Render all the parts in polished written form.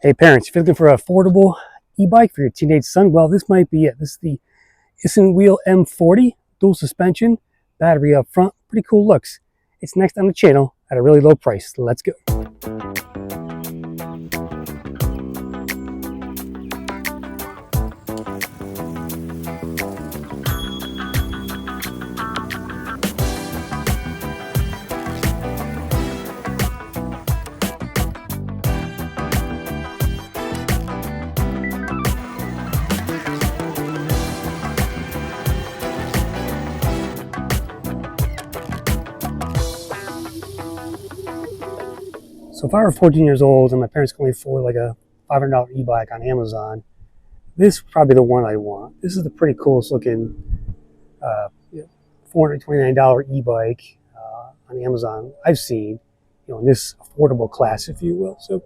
Hey parents, if you're looking for an affordable e-bike for your teenage son, well, this might be it. This is the isinwheel M40, dual suspension, battery up front, pretty cool looks. It's next on the channel at a really low price. Let's go. So if I were 14 years old and my parents could only afford like a $500 e-bike on Amazon, this is probably the one I want. This is the pretty coolest looking $429 e-bike on Amazon I've seen, in this affordable class, if you will. So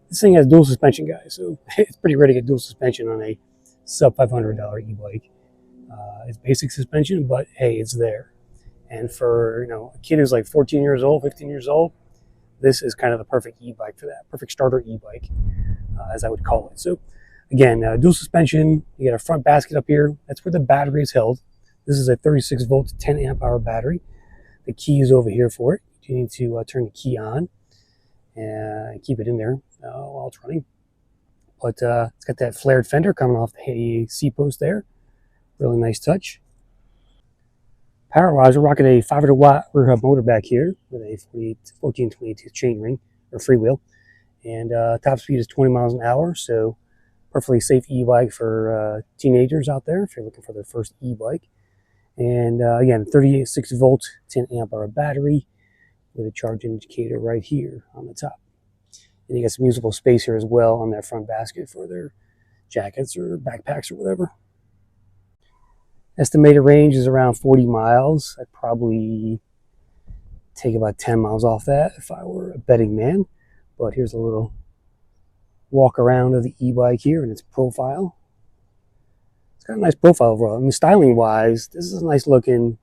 this thing has dual suspension, guys. So it's pretty rare to get dual suspension on a sub $500 e-bike. It's basic suspension, but hey, it's there. And for a kid who's like 14 years old, 15 years old, this is kind of the perfect e-bike for that, perfect starter e-bike, as I would call it. So again, dual suspension, you got a front basket up here. That's where the battery is held. This is a 36 volt, 10 amp hour battery. The key is over here for it. You need to turn the key on and keep it in there while it's running. But it's got that flared fender coming off the seat post there. Really nice touch. Power-wise, we're rocking a 500 watt rear hub motor back here with a 1422 chain ring or freewheel, and top speed is 20 miles an hour. So perfectly safe e-bike for teenagers out there if you're looking for their first e-bike. And again, 36 volt, 10 amp hour battery with a charge indicator right here on the top. And you got some usable space here as well on that front basket for their jackets or backpacks or whatever. Estimated range is around 40 miles. I'd probably take about 10 miles off that if I were a betting man. But here's a little walk around of the e-bike here and its profile. It's got a nice profile overall. I mean, styling wise, this is a nice looking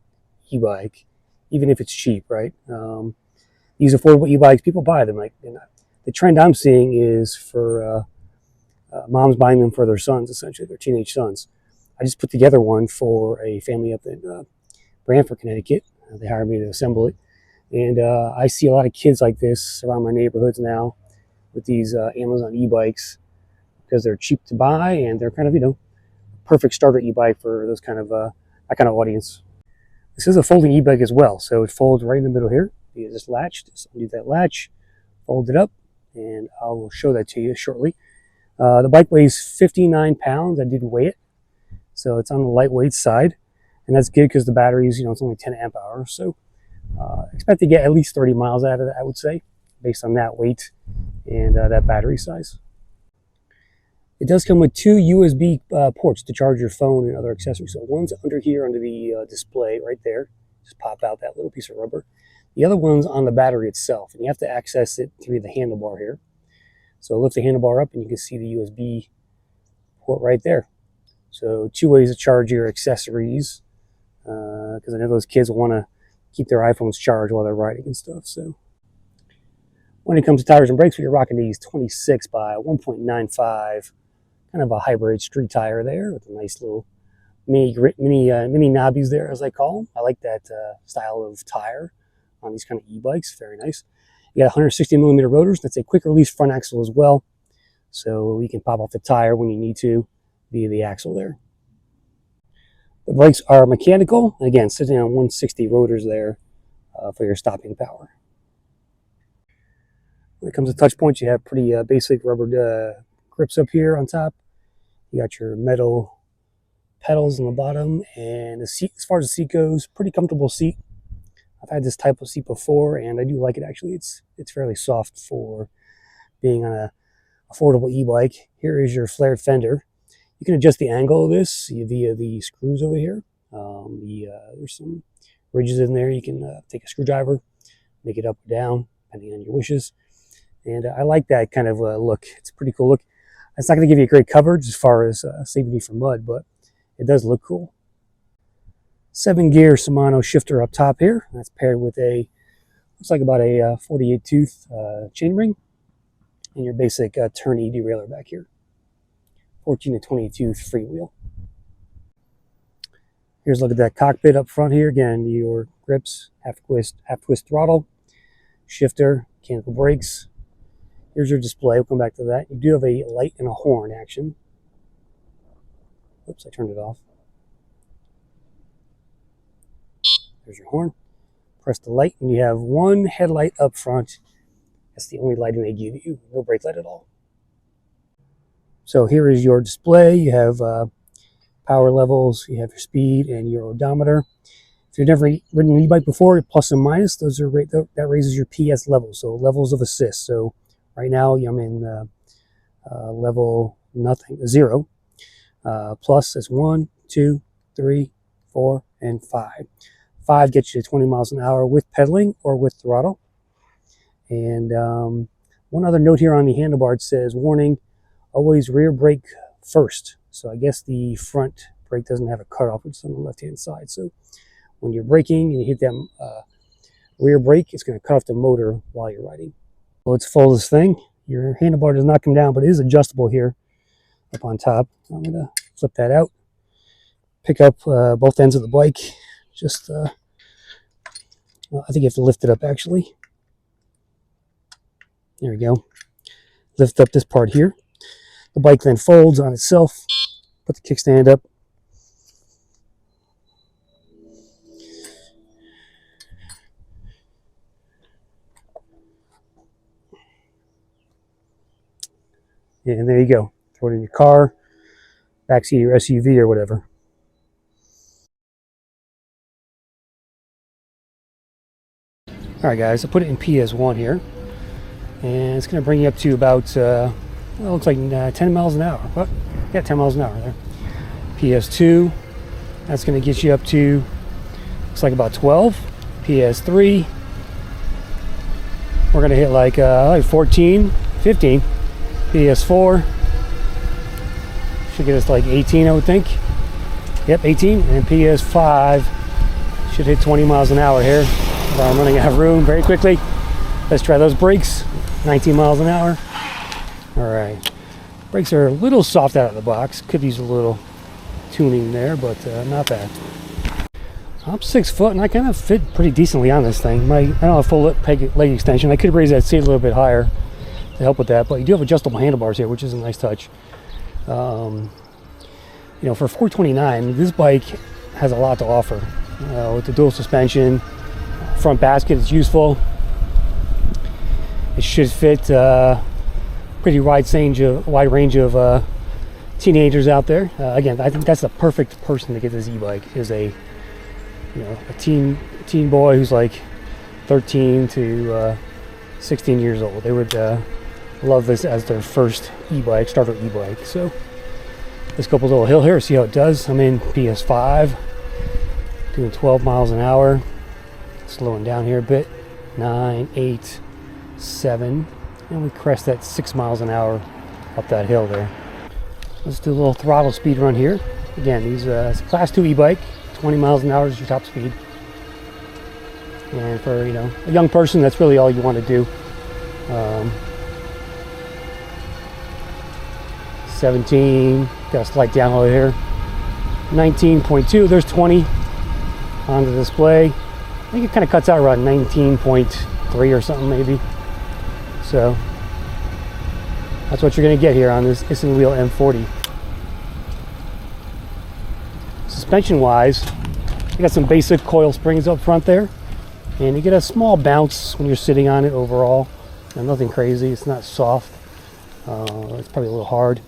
e-bike, even if it's cheap, right? These affordable e-bikes, people buy them. The trend I'm seeing is for moms buying them for their sons, essentially, their teenage sons. I just put together one for a family up in Brantford, Connecticut. They hired me to assemble it. And I see a lot of kids like this around my neighborhoods now with these Amazon e-bikes because they're cheap to buy and they're kind of, perfect starter e-bike for those kind of that kind of audience. This is a folding e-bike as well. So it folds right in the middle here. You just undo that latch, fold it up, and I will show that to you shortly. The bike weighs 59 pounds. I did weigh it. So it's on the lightweight side, and that's good because the batteries, it's only 10 amp hours. So expect to get at least 30 miles out of it, I would say, based on that weight and that battery size. It does come with two USB ports to charge your phone and other accessories. So one's under here, under the display right there. Just pop out that little piece of rubber. The other one's on the battery itself, and you have to access it through the handlebar here. So lift the handlebar up, and you can see the USB port right there. So two ways to charge your accessories, because I know those kids want to keep their iPhones charged while they're riding and stuff. So when it comes to tires and brakes, we're rocking these 26 by 1.95, kind of a hybrid street tire there with a nice little mini knobbies there, as I call them. I like that style of tire on these kind of e-bikes. Very nice. You got 160 millimeter rotors. That's a quick release front axle as well, so you can pop off the tire when you need to via the axle there. The brakes are mechanical. Again, sitting on 160 rotors there for your stopping power. When it comes to touch points, you have pretty basic rubber grips up here on top. You got your metal pedals on the bottom, and the seat, as far as the seat goes, pretty comfortable seat. I've had this type of seat before, and I do like it actually. It's fairly soft for being on a affordable e-bike. Here is your flared fender. You can adjust the angle of this via the screws over here. There's some ridges in there. You can take a screwdriver, make it up or down, depending on your wishes. And I like that kind of look. It's a pretty cool look. It's not going to give you a great coverage as far as saving you from mud, but it does look cool. 7-gear Shimano shifter up top here. That's paired with looks like about a 48 tooth chain ring. and your basic turny derailleur back here. 14 to 22 freewheel. Here's a look at that cockpit up front here. Again, your grips, half twist throttle, shifter, mechanical brakes. Here's your display. We'll come back to that. You do have a light and a horn action. Oops, I turned it off. There's your horn. Press the light, and you have one headlight up front. That's the only lighting they give you. No brake light at all. So here is your display. You have power levels, you have your speed and your odometer. If you've never ridden an e-bike before, plus and minus, those are that raises your PS levels, so levels of assist. So right now I'm in level 0. Plus is 1, 2, 3, 4, and 5. 5 gets you to 20 miles an hour with pedaling or with throttle. And one other note here on the handlebar, it says, warning, always rear brake first. So I guess the front brake doesn't have a cutoff, which is on the left-hand side. So when you're braking and you hit that rear brake, it's going to cut off the motor while you're riding. So let's fold this thing. Your handlebar does not come down, but it is adjustable here up on top. I'm going to flip that out. Pick up both ends of the bike. Just, I think you have to lift it up actually. There we go. Lift up this part here. The bike then folds on itself. Put the kickstand up. And there you go. Throw it in your car, backseat of your SUV or whatever. Alright guys, I put it in PS1 here. And it's going to bring you up to about, well, it looks like 10 miles an hour. What? Yeah, 10 miles an hour there. PS2, that's going to get you up to, looks like about 12. PS3, we're going to hit like 14, 15. PS4 should get us like 18, I would think. Yep, 18. And PS5 should hit 20 miles an hour here. I'm running out of room very quickly. Let's try those brakes. 19 miles an hour. All right. Brakes are a little soft out of the box. Could use a little tuning there, but not bad. I'm 6 foot and I kind of fit pretty decently on this thing. I don't have a full leg extension. I could raise that seat a little bit higher to help with that, but you do have adjustable handlebars here, which is a nice touch. You know, for $429, this bike has a lot to offer. With the dual suspension, front basket is useful. It should fit pretty wide range of teenagers out there. Again, I think that's the perfect person to get this e-bike. Is a teen boy who's like 13 to 16 years old. They would love this as their first e-bike, starter e-bike. So let's go up a little hill here, see how it does. I'm in PS5, doing 12 miles an hour. Slowing down here a bit. 9, 8, 7, and we crest that 6 miles an hour up that hill there. Let's do a little throttle speed run here. Again, these it's a class 2 e-bike. 20 miles an hour is your top speed. And for a young person, that's really all you want to do. 17, got a slight downhill here. 19.2, there's 20 on the display. I think it kind of cuts out around 19.3 or something maybe. So that's what you're going to get here on this isinwheel M40. Suspension wise, you got some basic coil springs up front there, and you get a small bounce when you're sitting on it overall. Nothing crazy. It's not soft. It's probably a little hard.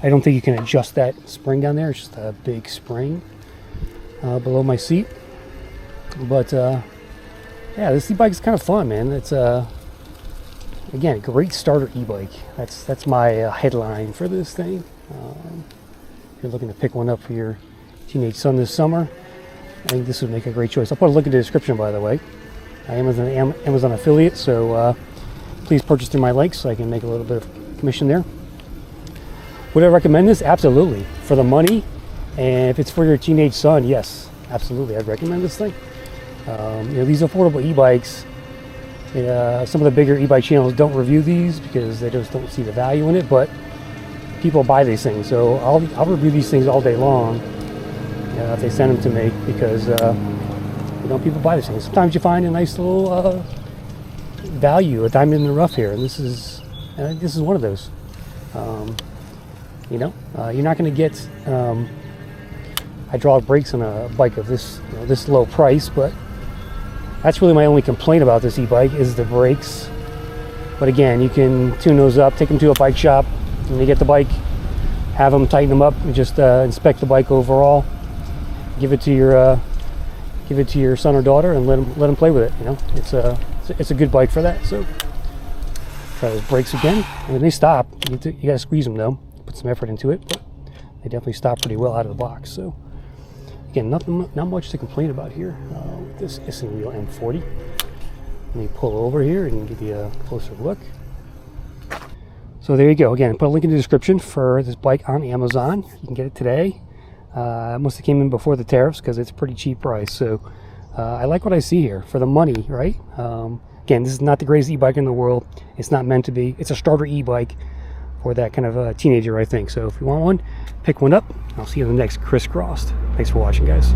I don't think you can adjust that spring down there. It's just a big spring below my seat. But yeah, this e-bike is kind of fun, man. It's again, great starter e-bike. That's my headline for this thing. If you're looking to pick one up for your teenage son this summer, I think this would make a great choice. I'll put a link in the description, by the way. I am an Amazon affiliate, so please purchase through my link so I can make a little bit of commission there. Would I recommend this? Absolutely. For the money, and if it's for your teenage son, yes, absolutely, I'd recommend this thing. These affordable e-bikes, Some of the bigger e-bike channels don't review these because they just don't see the value in it, but people buy these things, so I'll review these things all day long if they send them to me, because people buy these things. Sometimes you find a nice little value, a diamond in the rough here, and this is one of those. You're not going to get hydraulic brakes on a bike of this this low price, but that's really my only complaint about this e-bike is the brakes. But again, you can tune those up, take them to a bike shop, when you get the bike, have them tighten them up, and just inspect the bike overall. Give it to your son or daughter, and let them play with it. It's a good bike for that. So try those brakes again. When they stop, you gotta squeeze them though. Put some effort into it, but they definitely stop pretty well out of the box. So again, not much to complain about here with this isinwheel M40. Let me pull over here and give you a closer look. So there you go. Again, put a link in the description for this bike on Amazon. You can get it today. It must have came in before the tariffs because it's a pretty cheap price. So I like what I see here for the money, right? Again, this is not the greatest e-bike in the world. It's not meant to be. It's a starter e-bike for that kind of a teenager, I think. So if you want one, pick one up. I'll see you in the next Crisscrossed. Thanks for watching, guys.